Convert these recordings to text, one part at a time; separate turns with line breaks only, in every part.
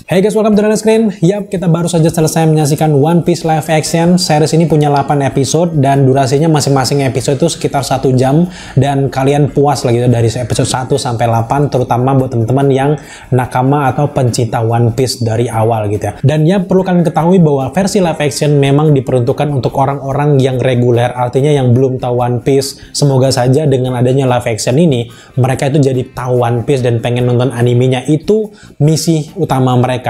Hey guys, welcome to the screen. Yap, kita baru saja selesai menyaksikan One Piece live action. Series ini punya 8 episode dan durasinya masing-masing episode itu sekitar 1 jam. Dan kalian puas lah gitu dari episode 1 sampai 8, terutama buat teman-teman yang nakama atau pencinta One Piece dari awal gitu ya. Dan ya, perlu kalian ketahui bahwa versi live action memang diperuntukkan untuk orang-orang yang reguler, artinya yang belum tahu One Piece. Semoga saja dengan adanya live action ini, mereka itu jadi tahu One Piece dan pengen nonton animenya. Itu misi utama mereka.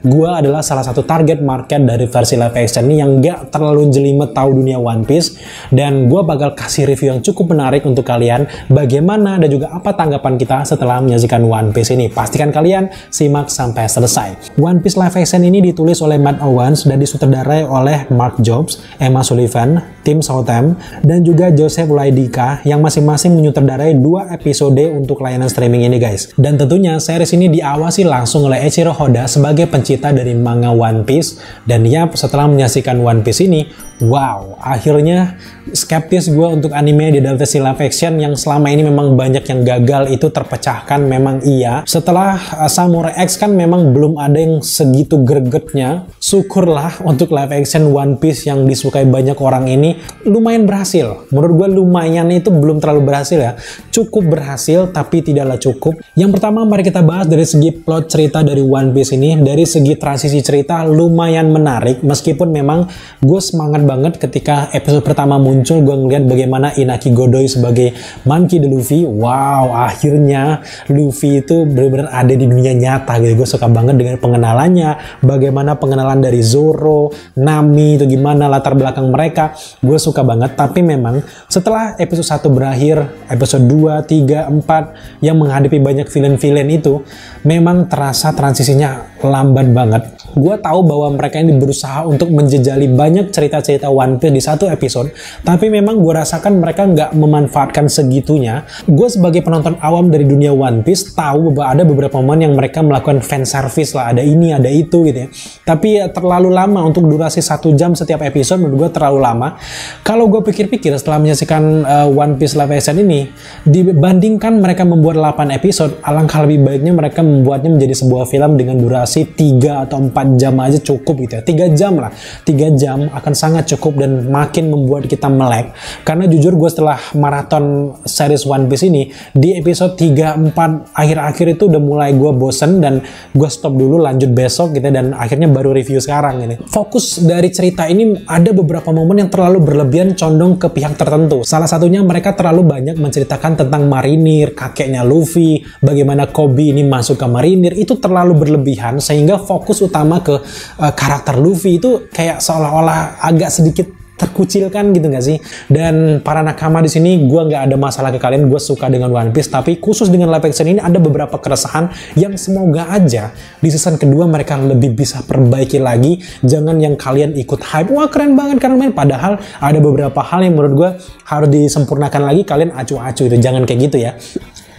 Gua adalah salah satu target market dari versi live action ini yang gak terlalu jelimet tahu dunia One Piece, dan gua bakal kasih review yang cukup menarik untuk kalian bagaimana dan juga apa tanggapan kita setelah menyaksikan One Piece ini. Pastikan kalian simak sampai selesai. One Piece live action ini ditulis oleh Matt Owens dan disutradarai oleh Mark Jobs, Emma Sullivan, Tim Southam, dan juga Joseph Laidika yang masing-masing menyutradarai 2 episode untuk layanan streaming ini guys. Dan tentunya series ini diawasi langsung oleh Eiichiro Oda sebagai pencipta dari manga One Piece. Dan ya, setelah menyaksikan One Piece ini, wow, akhirnya skeptis gue untuk anime di adaptasi live action yang selama ini memang banyak yang gagal itu terpecahkan. Memang iya, setelah Samurai X kan memang belum ada yang segitu gregetnya. Syukurlah untuk live action One Piece yang disukai banyak orang ini lumayan berhasil. Menurut gue lumayan itu belum terlalu berhasil ya, cukup berhasil tapi tidaklah cukup. Yang pertama, mari kita bahas dari segi plot cerita dari One Piece ini. Dari segi transisi cerita lumayan menarik, meskipun memang gue semangat banget ketika episode pertama muncul. Gue ngeliat bagaimana Inaki Godoy sebagai Monkey D. Luffy. Wow, akhirnya Luffy itu benar-benar ada di dunia nyata gitu. Gue suka banget dengan pengenalannya, bagaimana pengenalan dari Zoro, Nami itu gimana latar belakang mereka. Gue suka banget. Tapi memang setelah episode 1 berakhir, episode 2, 3, 4 yang menghadapi banyak villain-villain itu memang terasa transisinya lambat banget. Gue tahu bahwa mereka ini berusaha untuk menjejali banyak cerita-cerita One Piece di satu episode, tapi memang gue rasakan mereka nggak memanfaatkan segitunya. Gue sebagai penonton awam dari dunia One Piece tahu bahwa ada beberapa momen yang mereka melakukan fan service lah, ada ini, ada itu gitu ya. Tapi ya, terlalu lama untuk durasi 1 jam setiap episode, menurut gue terlalu lama. Kalau gue pikir-pikir setelah menyaksikan One Piece live action ini, dibandingkan mereka membuat 8 episode, alangkah lebih baiknya mereka membuatnya menjadi sebuah film dengan durasi 3 atau 4 jam aja cukup gitu ya. 3 jam lah, 3 jam akan sangat cukup dan makin membuat kita melek. Karena jujur gue setelah maraton series One Piece ini, di episode 3, 4 akhir-akhir itu udah mulai gue bosen dan gue stop dulu, lanjut besok gitu, dan akhirnya baru review sekarang ini. Fokus dari cerita ini ada beberapa momen yang terlalu berlebihan, condong ke pihak tertentu. Salah satunya mereka terlalu banyak menceritakan tentang marinir, kakeknya Luffy, bagaimana Kobe ini masuk ke marinir. Itu terlalu berlebihan sehingga fokus utama ke karakter Luffy itu kayak seolah-olah agak sedikit terkucilkan gitu nggak sih? Dan para nakama di sini, gue nggak ada masalah ke kalian, gue suka dengan One Piece, tapi khusus dengan live action ini ada beberapa keresahan yang semoga aja di season kedua mereka lebih bisa perbaiki lagi. Jangan yang kalian ikut hype, wah keren banget keren banget, padahal ada beberapa hal yang menurut gue harus disempurnakan lagi, kalian acu-acu itu, jangan kayak gitu ya.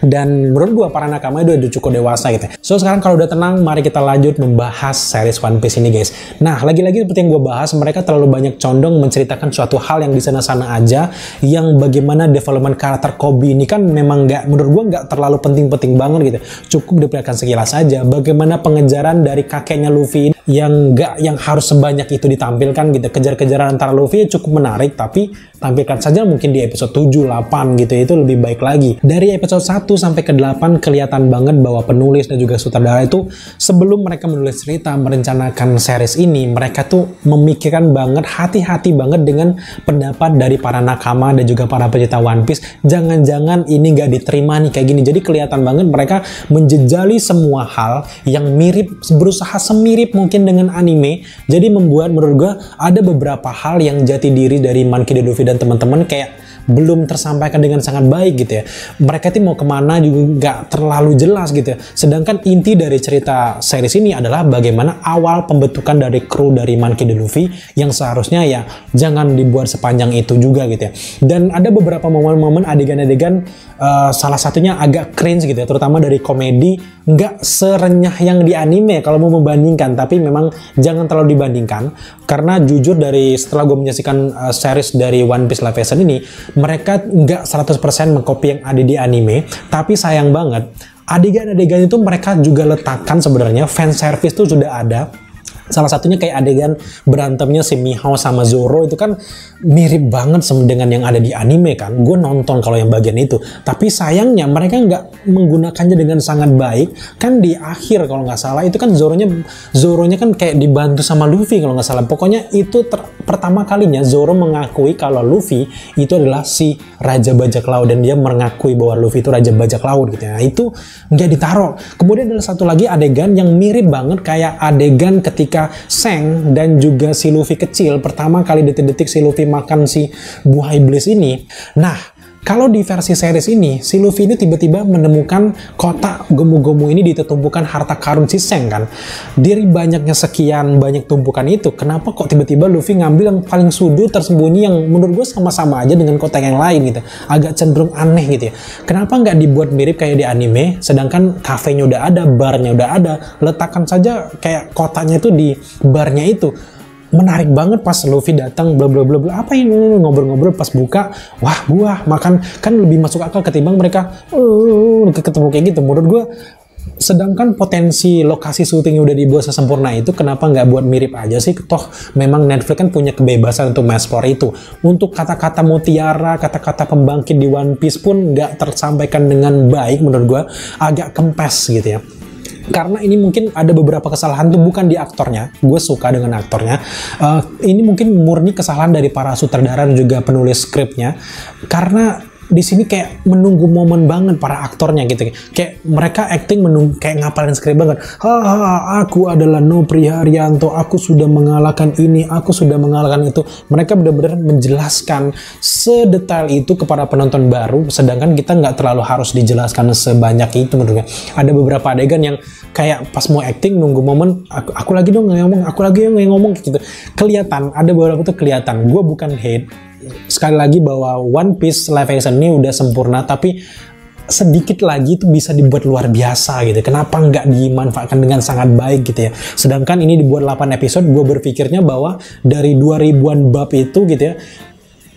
Dan menurut gue para nakama itu udah cukup dewasa gitu. So sekarang kalau udah tenang, mari kita lanjut membahas series One Piece ini guys. Nah, lagi-lagi seperti yang gue bahas, mereka terlalu banyak condong menceritakan suatu hal yang di sana-sana aja, yang bagaimana development karakter Kobe ini kan memang nggak, menurut gue nggak terlalu penting-penting banget gitu. Cukup diperlihatkan sekilas aja bagaimana pengejaran dari kakeknya Luffy yang harus sebanyak itu ditampilkan gitu. Kejar-kejaran antara Luffy cukup menarik, tapi tampilkan saja mungkin di episode 7, 8 gitu, itu lebih baik lagi. Dari episode 1 sampai ke 8 kelihatan banget bahwa penulis dan juga sutradara itu sebelum mereka menulis cerita, merencanakan series ini, mereka tuh memikirkan banget, hati-hati banget dengan pendapat dari para nakama dan juga para pecinta One Piece. Jangan-jangan ini nggak diterima nih kayak gini. Jadi kelihatan banget mereka menjejali semua hal yang mirip, berusaha semirip mungkin dengan anime. Jadi membuat menurut gue ada beberapa hal yang jati diri dari Monkey D. Luffy dan teman-teman kayak belum tersampaikan dengan sangat baik gitu ya. Mereka tuh mau kemana juga nggak terlalu jelas gitu ya. Sedangkan inti dari cerita series ini adalah bagaimana awal pembentukan dari kru dari Monkey D. Luffy yang seharusnya ya jangan dibuat sepanjang itu juga gitu ya. Dan ada beberapa momen-momen adegan-adegan salah satunya agak cringe gitu ya, terutama dari komedi, nggak serenyah yang di anime kalau mau membandingkan, tapi memang jangan terlalu dibandingkan karena jujur dari setelah gue menyaksikan series dari One Piece live action ini, mereka nggak 100% mengcopy yang ada di anime, tapi sayang banget adegan-adegan itu mereka juga letakkan sebenarnya fan service tuh sudah ada. Salah satunya kayak adegan berantemnya si Mihao sama Zoro itu kan mirip banget dengan yang ada di anime kan. Gue nonton kalau yang bagian itu. Tapi sayangnya mereka nggak menggunakannya dengan sangat baik. Kan di akhir kalau nggak salah itu kan Zoronya kan kayak dibantu sama Luffy kalau nggak salah. Pokoknya itu pertama kalinya Zoro mengakui kalau Luffy itu adalah si Raja Bajak Laut. Dan dia mengakui bahwa Luffy itu Raja Bajak Laut gitu ya. Nah, itu nggak ditaruh. Kemudian ada satu lagi adegan yang mirip banget kayak adegan ketika Seng dan juga si Luffy kecil pertama kali detik-detik si Luffy makan si buah iblis ini. Nah, kalau di versi series ini, si Luffy ini tiba-tiba menemukan kotak gomu-gomu ini di tumpukan harta karun si Seng kan. Dari banyaknya sekian banyak tumpukan itu, kenapa kok tiba-tiba Luffy ngambil yang paling sudut tersembunyi yang menurut gue sama-sama aja dengan kotak yang lain gitu. Agak cenderung aneh gitu ya. Kenapa nggak dibuat mirip kayak di anime, sedangkan kafenya udah ada, barnya udah ada, letakkan saja kayak kotaknya itu di barnya itu. Menarik banget pas Luffy datang bla bla bla bla apa ini ngobrol-ngobrol pas buka wah buah makan kan lebih masuk akal ketimbang mereka ketemu kayak gitu menurut gue. Sedangkan potensi lokasi syutingnya udah dibuat sesempurna itu, kenapa nggak buat mirip aja sih? Toh memang Netflix kan punya kebebasan untuk mengeksplor itu. Untuk kata-kata mutiara, kata-kata pembangkit di One Piece pun nggak tersampaikan dengan baik menurut gue, agak kempes gitu ya. Karena ini mungkin ada beberapa kesalahan tuh bukan di aktornya, gue suka dengan aktornya. Ini mungkin murni kesalahan dari para sutradara dan juga penulis skripnya. Karena di sini kayak menunggu momen banget para aktornya gitu, kayak mereka acting menunggu kayak ngapalin skrip banget. Aku adalah Nopri Haryanto, aku sudah mengalahkan ini, aku sudah mengalahkan itu. Mereka benar-benar menjelaskan sedetail itu kepada penonton baru, sedangkan kita nggak terlalu harus dijelaskan sebanyak itu menurutnya. Ada beberapa adegan yang kayak pas mau acting nunggu momen, aku lagi dong ngomong, aku lagi yang ngomong gitu. Kelihatan, ada beberapa tuh kelihatan. Gue bukan hate. Sekali lagi bahwa One Piece live action ini udah sempurna, tapi sedikit lagi itu bisa dibuat luar biasa gitu. Kenapa nggak dimanfaatkan dengan sangat baik gitu ya. Sedangkan ini dibuat 8 episode, gue berpikirnya bahwa dari 2000-an bab itu gitu ya,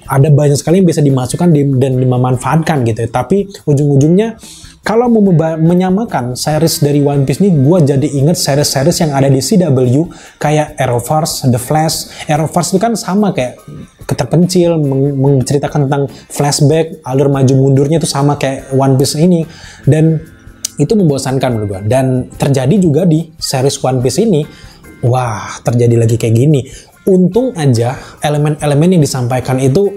ada banyak sekali yang bisa dimasukkan dan dimanfaatkan gitu ya. Tapi ujung-ujungnya kalau mau menyamakan series dari One Piece ini, gue jadi inget series-series yang ada di CW kayak Arrowverse, The Flash. Arrowverse itu kan sama kayak terpencil, menceritakan tentang flashback, alur maju mundurnya itu sama kayak One Piece ini. Dan itu membosankan menurut gue. Dan terjadi juga di series One Piece ini, wah terjadi lagi kayak gini. Untung aja elemen-elemen yang disampaikan itu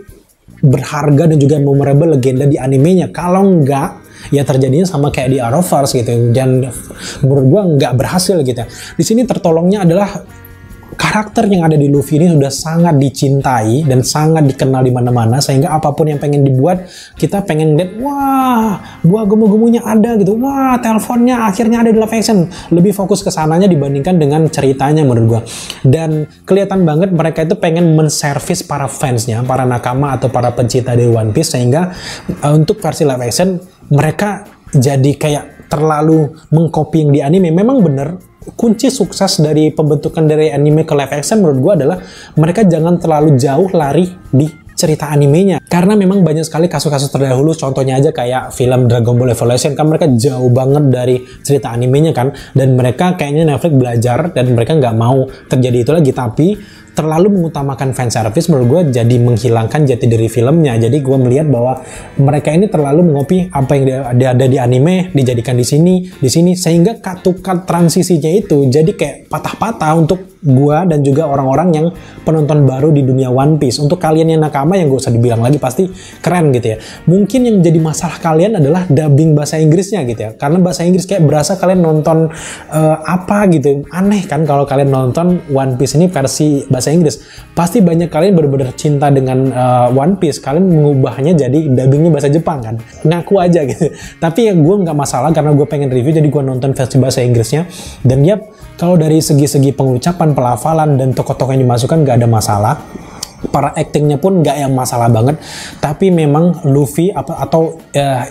berharga dan juga memorable legenda di animenya. Kalau enggak, ya terjadinya sama kayak di Arrowverse gitu, dan menurut gua nggak berhasil gitu. Di sini tertolongnya adalah karakter yang ada di Luffy ini sudah sangat dicintai dan sangat dikenal di mana-mana, sehingga apapun yang pengen dibuat kita pengen lihat, wah buah gemu-gemunya ada gitu, wah teleponnya akhirnya ada di live action. Lebih fokus ke sananya dibandingkan dengan ceritanya menurut gua. Dan kelihatan banget mereka itu pengen menservis para fansnya, para nakama atau para pencinta dari One Piece, sehingga untuk versi live action mereka jadi kayak terlalu mengcopy yang di anime. Memang bener, kunci sukses dari pembentukan dari anime ke live action menurut gue adalah mereka jangan terlalu jauh lari di cerita animenya. Karena memang banyak sekali kasus-kasus terdahulu, contohnya aja kayak film Dragon Ball Evolution, kan mereka jauh banget dari cerita animenya kan, dan mereka kayaknya Netflix belajar dan mereka nggak mau terjadi itu lagi. Tapi terlalu mengutamakan fan service menurut gue jadi menghilangkan jati diri filmnya. Jadi gue melihat bahwa mereka ini terlalu mengopi apa yang ada di anime dijadikan di sini, sehingga cut transisinya itu jadi kayak patah-patah untuk gue dan juga orang-orang yang penonton baru di dunia One Piece. Untuk kalian yang nakama yang gak usah dibilang lagi, pasti keren gitu ya. Mungkin yang jadi masalah kalian adalah dubbing bahasa Inggrisnya gitu ya, karena bahasa Inggris kayak berasa kalian nonton apa gitu, aneh kan kalau kalian nonton One Piece ini versi bahasa Inggris. Pasti banyak kalian benar-benar cinta dengan One Piece, kalian mengubahnya jadi dubbingnya bahasa Jepang kan, ngaku aja gitu. Tapi ya gue nggak masalah karena gue pengen review, jadi gue nonton versi bahasa Inggrisnya. Dan ya kalau dari segi pengucapan, pelafalan, dan tokoh-tokoh yang dimasukkan nggak ada masalah. Para actingnya pun nggak yang masalah banget. Tapi memang Luffy atau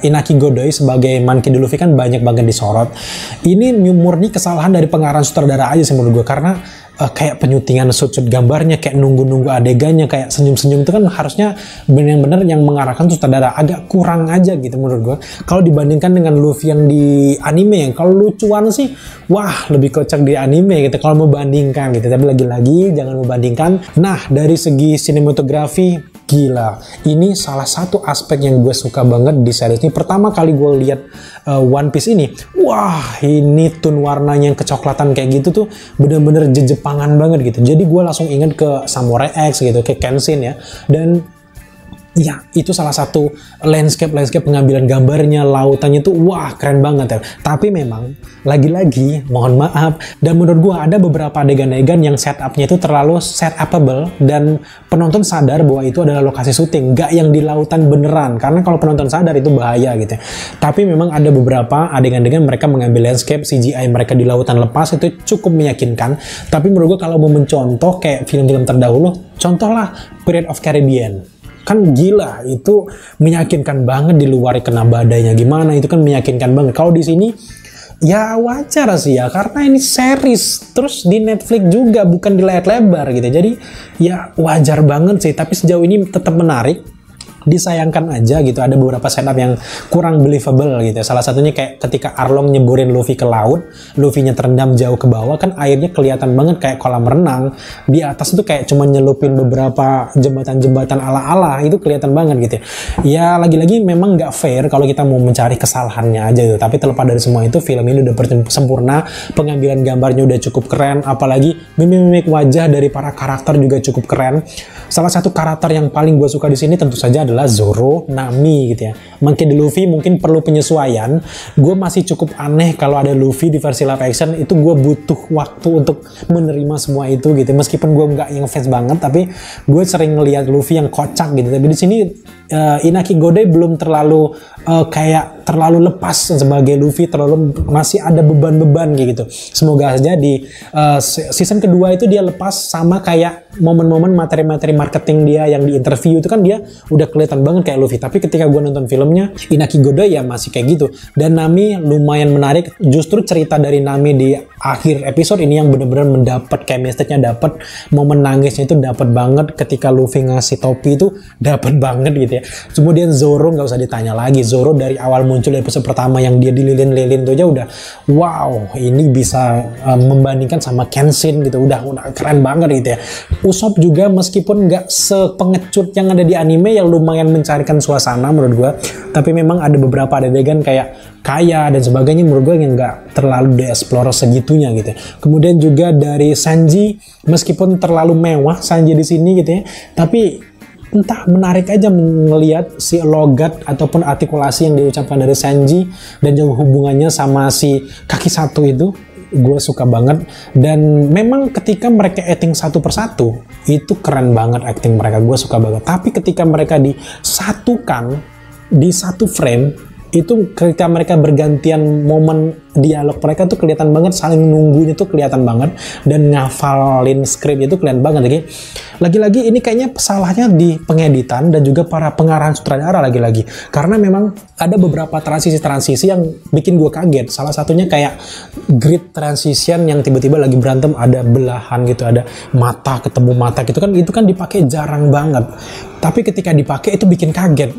Inaki Godoy sebagai Monkey D. Luffy kan banyak banget disorot. Ini murni kesalahan dari pengarang sutradara aja sih menurut gue, karena kayak penyutingan shoot gambarnya, kayak nunggu adegannya, kayak senyum-senyum itu kan harusnya benar-benar yang mengarahkan sutradara. Agak kurang aja gitu menurut gue. Kalau dibandingkan dengan Luffy yang di anime, yang kalau lucuan sih, wah lebih kocak di anime gitu. Kalau membandingkan gitu, tapi lagi-lagi jangan membandingkan. Nah dari segi sinematografi, gila, ini salah satu aspek yang gue suka banget di series ini. Pertama kali gue lihat One Piece ini, wah ini tone warnanya yang kecoklatan kayak gitu tuh bener-bener jepangan banget gitu. Jadi gue langsung ingat ke Samurai X gitu, ke Kenshin ya. Dan ya itu salah satu landscape pengambilan gambarnya, lautannya tuh wah keren banget ya. Tapi memang lagi-lagi mohon maaf, dan menurut gua ada beberapa adegan-adegan yang setupnya itu terlalu setupable dan penonton sadar bahwa itu adalah lokasi syuting, nggak yang di lautan beneran, karena kalau penonton sadar itu bahaya gitu. Tapi memang ada beberapa adegan-adegan mereka mengambil landscape CGI mereka di lautan lepas, itu cukup meyakinkan. Tapi menurut gua kalau mau mencontoh kayak film-film terdahulu, contohlah Pirates of Caribbean. Kan gila, itu meyakinkan banget di luar kena badainya gimana, itu kan meyakinkan banget. Kalau di sini ya wajar sih ya, karena ini series, terus di Netflix juga, bukan di layar lebar gitu. Jadi ya wajar banget sih, tapi sejauh ini tetap menarik. Disayangkan aja gitu, ada beberapa setup yang kurang believable gitu. Salah satunya kayak ketika Arlong nyeburin Luffy ke laut, Luffy-nya terendam jauh ke bawah, kan airnya kelihatan banget kayak kolam renang. Di atas itu kayak cuma nyelupin beberapa jembatan-jembatan ala-ala, itu kelihatan banget gitu. Ya lagi-lagi memang nggak fair kalau kita mau mencari kesalahannya aja gitu. Tapi terlepas dari semua itu, film ini udah sempurna, pengambilan gambarnya udah cukup keren, apalagi mimik wajah dari para karakter juga cukup keren. Salah satu karakter yang paling gue suka di sini tentu saja adalah Zoro, Nami gitu ya. Mungkin di Luffy mungkin perlu penyesuaian. Gue masih cukup aneh kalau ada Luffy di versi live action, itu gue butuh waktu untuk menerima semua itu gitu. Meskipun gue nggak yang fans banget, tapi gue sering ngelihat Luffy yang kocak gitu. Tapi di sini Inaki Godai belum terlalu kayak terlalu lepas sebagai Luffy, terlalu masih ada beban-beban kayak gitu. Semoga aja di season kedua itu dia lepas, sama kayak momen-momen materi-materi marketing dia yang di interview itu kan dia udah kelihatan banget kayak Luffy. Tapi ketika gue nonton filmnya, Inaki Godai ya masih kayak gitu. Dan Nami lumayan menarik, justru cerita dari Nami di akhir episode ini yang benar-benar mendapat chemistry-nya, dapat momen nangisnya itu dapat banget ketika Luffy ngasih topi itu dapat banget gitu ya. Kemudian Zoro nggak usah ditanya lagi, Zoro dari awal muncul episode pertama yang dia dililin-lilin itu aja udah wow, ini bisa membandingkan sama Kenshin gitu, udah keren banget gitu ya. Usopp juga meskipun nggak sepengecut yang ada di anime yang lumayan mencarikan suasana menurut gue, tapi memang ada beberapa adegan kayak kaya dan sebagainya menurut gue yang nggak terlalu dieksplor segitunya gitu. Kemudian juga dari Sanji, meskipun terlalu mewah Sanji di sini gitu ya, tapi entah menarik aja melihat si logat ataupun artikulasi yang diucapkan dari Sanji dan juga hubungannya sama si kaki satu itu. Gue suka banget, dan memang ketika mereka acting satu persatu itu keren banget acting mereka, gue suka banget. Tapi ketika mereka disatukan di satu frame, itu ketika mereka bergantian momen dialog mereka tuh kelihatan banget, saling nunggunya tuh kelihatan banget, dan ngafalin skrip itu kelihatan banget. Lagi-lagi ini kayaknya salahnya di pengeditan dan juga para pengarahan sutradara lagi-lagi, karena memang ada beberapa transisi yang bikin gue kaget. Salah satunya kayak grid transition yang tiba-tiba lagi berantem ada belahan gitu, ada mata ketemu mata gitu kan, itu kan dipakai jarang banget, tapi ketika dipakai itu bikin kaget.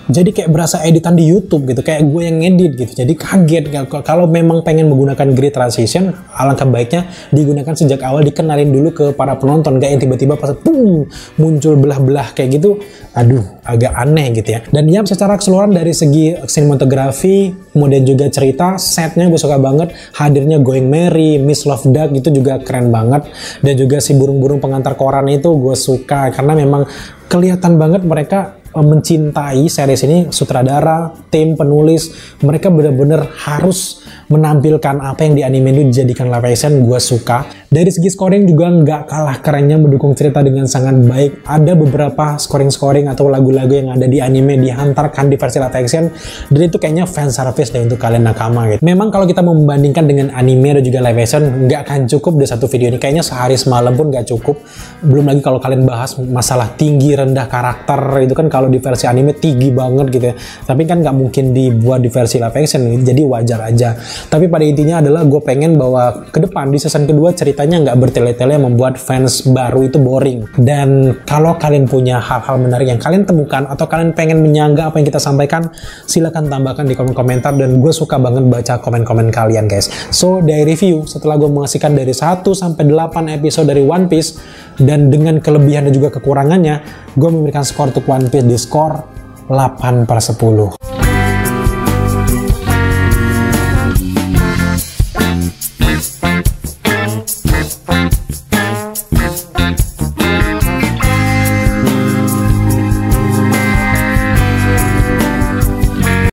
Jadi kayak berasa editan di YouTube gitu, kayak gue yang ngedit gitu. Jadi kaget. Kalau memang pengen menggunakan grid transition, alangkah baiknya digunakan sejak awal, dikenalin dulu ke para penonton, gak yang tiba-tiba pas boom, muncul belah-belah kayak gitu. Aduh, agak aneh gitu ya. Dan ya secara keseluruhan dari segi sinematografi, kemudian juga cerita, setnya gue suka banget. Hadirnya Going Merry, Miss Love Duck itu juga keren banget. Dan juga si burung-burung pengantar koran itu gue suka, karena memang kelihatan banget mereka mencintai series ini, sutradara, tim, penulis, mereka benar-benar harus menampilkan apa yang di anime itu dijadikan live action. Gue suka. Dari segi scoring juga nggak kalah kerennya, mendukung cerita dengan sangat baik. Ada beberapa scoring atau lagu-lagu yang ada di anime dihantarkan di versi live action, dan itu kayaknya fan service deh untuk kalian nakama gitu. Memang kalau kita mau membandingkan dengan anime dan juga live action, nggak akan cukup di satu video ini, kayaknya sehari semalam pun nggak cukup. Belum lagi kalau kalian bahas masalah tinggi rendah karakter, itu kan kalau kalau di versi anime tinggi banget gitu ya. Tapi kan nggak mungkin dibuat di versi live action, jadi wajar aja. Tapi pada intinya adalah gue pengen bahwa ke depan di season kedua ceritanya nggak bertele-tele membuat fans baru itu boring. Dan kalau kalian punya hal-hal menarik yang kalian temukan atau kalian pengen menyangga apa yang kita sampaikan, silahkan tambahkan di kolom komentar, dan gue suka banget baca komen-komen kalian guys. So dari review setelah gue mengasihkan dari 1 sampai 8 episode dari One Piece, dan dengan kelebihan dan juga kekurangannya, gue memberikan skor untuk One Piece di skor 8/10.